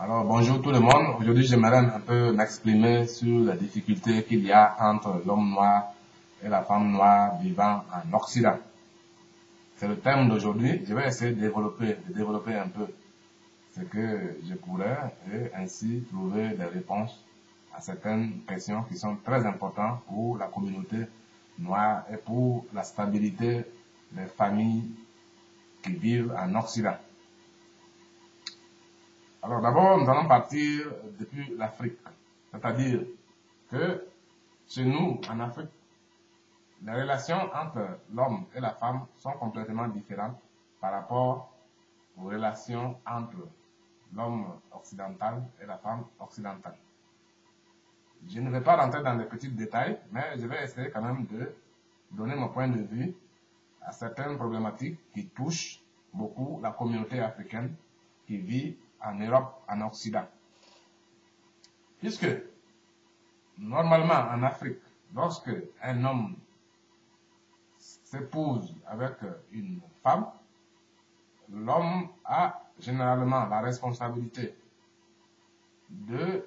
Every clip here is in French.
Alors, bonjour tout le monde. Aujourd'hui, j'aimerais un peu m'exprimer sur la difficulté qu'il y a entre l'homme noir et la femme noire vivant en Occident. C'est le thème d'aujourd'hui. Je vais essayer de développer un peu ce que je pourrais et ainsi trouver des réponses à certaines questions qui sont très importantes pour la communauté noire et pour la stabilité des familles qui vivent en Occident. Alors d'abord, nous allons partir depuis l'Afrique. C'est-à-dire que chez nous, en Afrique, les relations entre l'homme et la femme sont complètement différentes par rapport aux relations entre l'homme occidental et la femme occidentale. Je ne vais pas rentrer dans les petits détails, mais je vais essayer quand même de donner mon point de vue à certaines problématiques qui touchent beaucoup la communauté africaine qui vit en Europe, en Occident. Puisque, normalement, en Afrique, lorsque un homme s'épouse avec une femme, l'homme a généralement la responsabilité de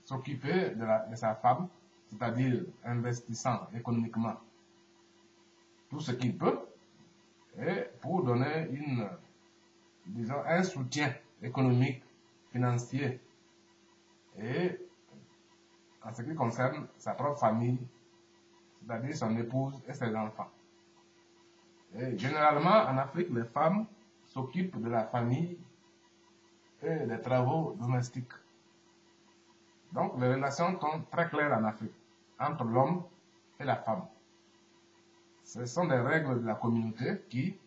s'occuper de sa femme, c'est-à-dire investissant économiquement tout ce qu'il peut, et pour donner un soutien économique, financier, et en ce qui concerne sa propre famille, c'est-à-dire son épouse et ses enfants. Et généralement, en Afrique, les femmes s'occupent de la famille et des travaux domestiques. Donc, les relations sont très claires en Afrique, entre l'homme et la femme. Ce sont des règles de la communauté qui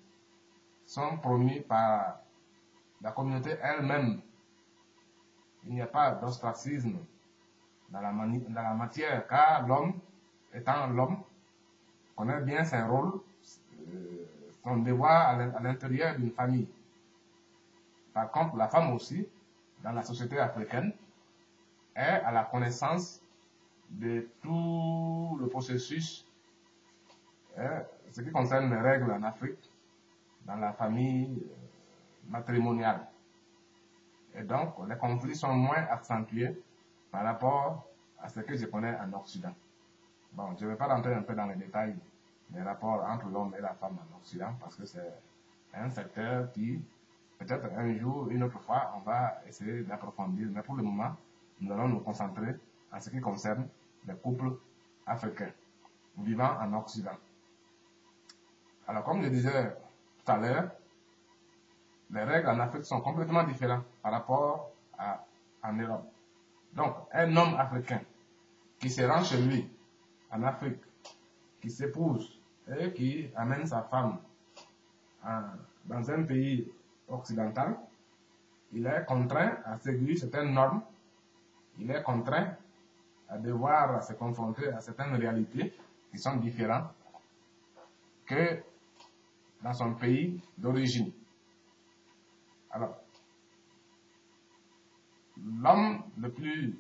sont promues par la communauté elle-même. Il n'y a pas d'ostracisme dans la matière, car l'homme, étant l'homme, connaît bien son rôle, son devoir à l'intérieur d'une famille. Par contre, la femme aussi, dans la société africaine, est à la connaissance de tout le processus, ce qui concerne les règles en Afrique, dans la famille matrimoniale. Et donc, les conflits sont moins accentués par rapport à ce que je connais en Occident. Bon, je ne vais pas rentrer un peu dans les détails des rapports entre l'homme et la femme en Occident, parce que c'est un secteur qui, peut-être un jour, une autre fois, on va essayer d'approfondir. Mais pour le moment, nous allons nous concentrer en ce qui concerne les couples africains vivant en Occident. Alors, comme je disais tout à l'heure, les règles en Afrique sont complètement différentes par rapport en Europe. Donc, un homme africain qui se rend chez lui en Afrique, qui s'épouse et qui amène sa femme dans un pays occidental, il est contraint à seguir certaines normes, il est contraint à devoir se confronter à certaines réalités qui sont différentes que dans son pays d'origine. Alors, l'homme le plus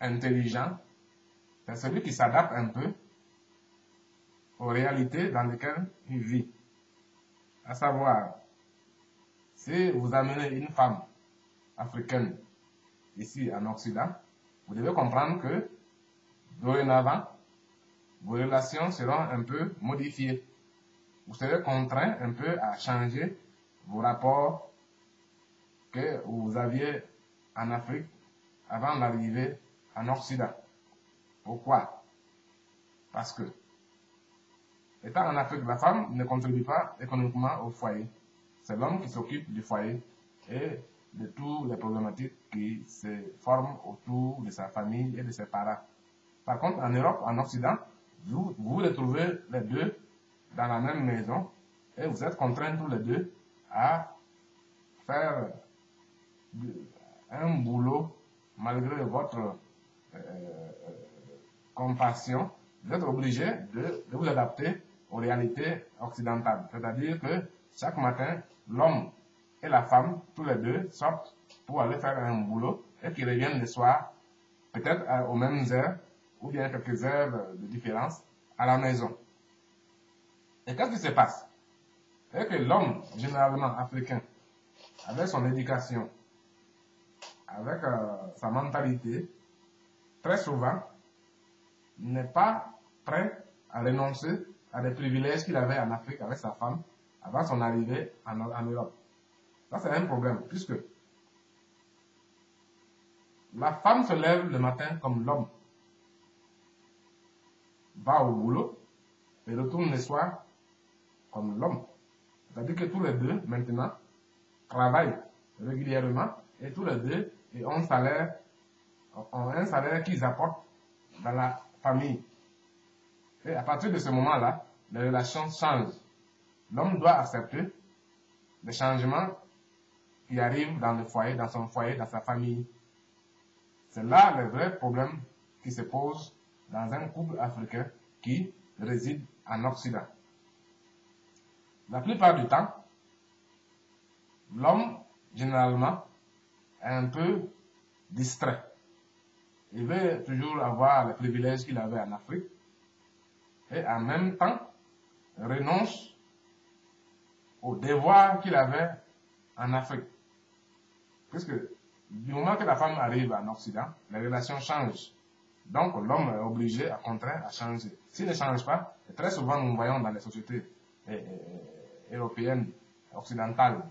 intelligent, c'est celui qui s'adapte un peu aux réalités dans lesquelles il vit. À savoir, si vous amenez une femme africaine ici en Occident, vous devez comprendre que dorénavant, vos relations seront un peu modifiées. Vous serez contraint un peu à changer vos rapports que vous aviez en Afrique avant l'arrivée en Occident. Pourquoi? Parce que, étant en Afrique, la femme ne contribue pas économiquement au foyer. C'est l'homme qui s'occupe du foyer et de toutes les problématiques qui se forment autour de sa famille et de ses parents. Par contre, en Europe, en Occident, vous retrouvez les deux dans la même maison et vous êtes contraints tous les deux à faire un boulot malgré votre compassion. Vous êtes obligé de vous adapter aux réalités occidentales. C'est-à-dire que chaque matin, l'homme et la femme, tous les deux, sortent pour aller faire un boulot et qu'ils reviennent le soir, peut-être aux mêmes heures ou bien quelques heures de différence à la maison. Et qu'est-ce qui se passe? C'est que l'homme, généralement africain, avec son éducation, avec sa mentalité, très souvent, n'est pas prêt à renoncer à des privilèges qu'il avait en Afrique avec sa femme avant son arrivée en Europe. Ça, c'est un problème, puisque la femme se lève le matin comme l'homme, va au boulot et retourne le soir comme l'homme. C'est-à-dire que tous les deux, maintenant, travaillent régulièrement et tous les deux ont un salaire qu'ils apportent dans la famille. Et à partir de ce moment-là, les relations changent. L'homme doit accepter les changements qui arrivent dans le foyer, dans son foyer, dans sa famille. C'est là le vrai problème qui se pose dans un couple africain qui réside en Occident. La plupart du temps, l'homme, généralement, est un peu distrait. Il veut toujours avoir les privilèges qu'il avait en Afrique et en même temps renonce aux devoirs qu'il avait en Afrique. Puisque du moment que la femme arrive en Occident, les relations changent. Donc l'homme est obligé, à contraire, à changer. S'il ne change pas, et très souvent nous voyons dans les sociétés européennes, occidentales,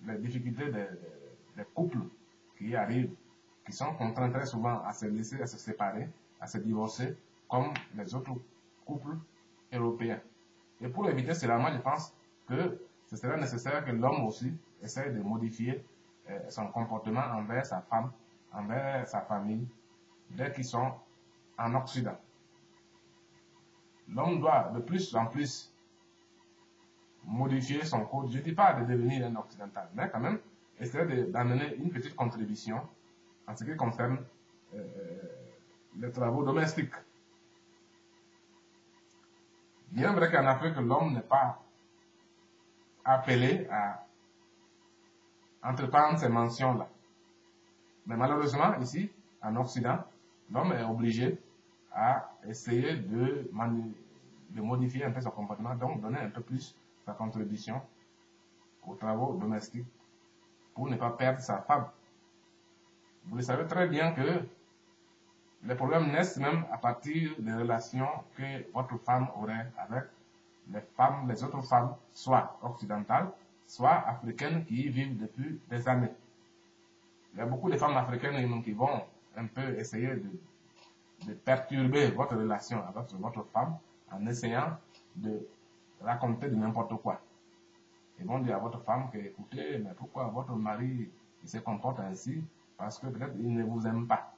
les difficultés des couples qui arrivent, qui sont contraints très souvent à se laisser, à se séparer, à se divorcer, comme les autres couples européens. Et pour éviter cela, moi je pense que ce serait nécessaire que l'homme aussi essaie de modifier son comportement envers sa femme, envers sa famille, dès qu'ils sont en Occident. L'homme doit de plus en plus modifier son code. Je ne dis pas de devenir un occidental, mais quand même essayer d'amener une petite contribution en ce qui concerne les travaux domestiques. Bien vrai qu'en Afrique, l'homme n'est pas appelé à entreprendre ces mentions-là. Mais malheureusement, ici, en Occident, l'homme est obligé à essayer de modifier un peu son comportement, donc donner un peu plus sa contribution aux travaux domestiques pour ne pas perdre sa femme. Vous le savez très bien que les problèmes naissent même à partir des relations que votre femme aurait avec les autres femmes, soit occidentales, soit africaines qui y vivent depuis des années. Il y a beaucoup de femmes africaines qui vont un peu essayer de perturber votre relation avec votre femme en essayant de raconter de n'importe quoi. Ils vont dire à votre femme que, écoutez, mais pourquoi votre mari il se comporte ainsi? Parce que peut-être il ne vous aime pas.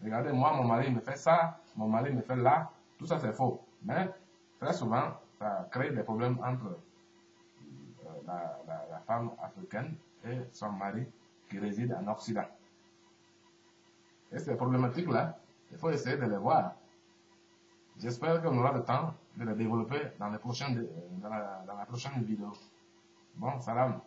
Regardez, moi, mon mari me fait ça, mon mari me fait là, tout ça c'est faux. Mais très souvent, ça crée des problèmes entre la femme africaine et son mari qui réside en Occident. Et ces problématiques-là, il faut essayer de les voir. J'espère qu'on aura le temps de les développer dans la prochaine vidéo. Bon, salam.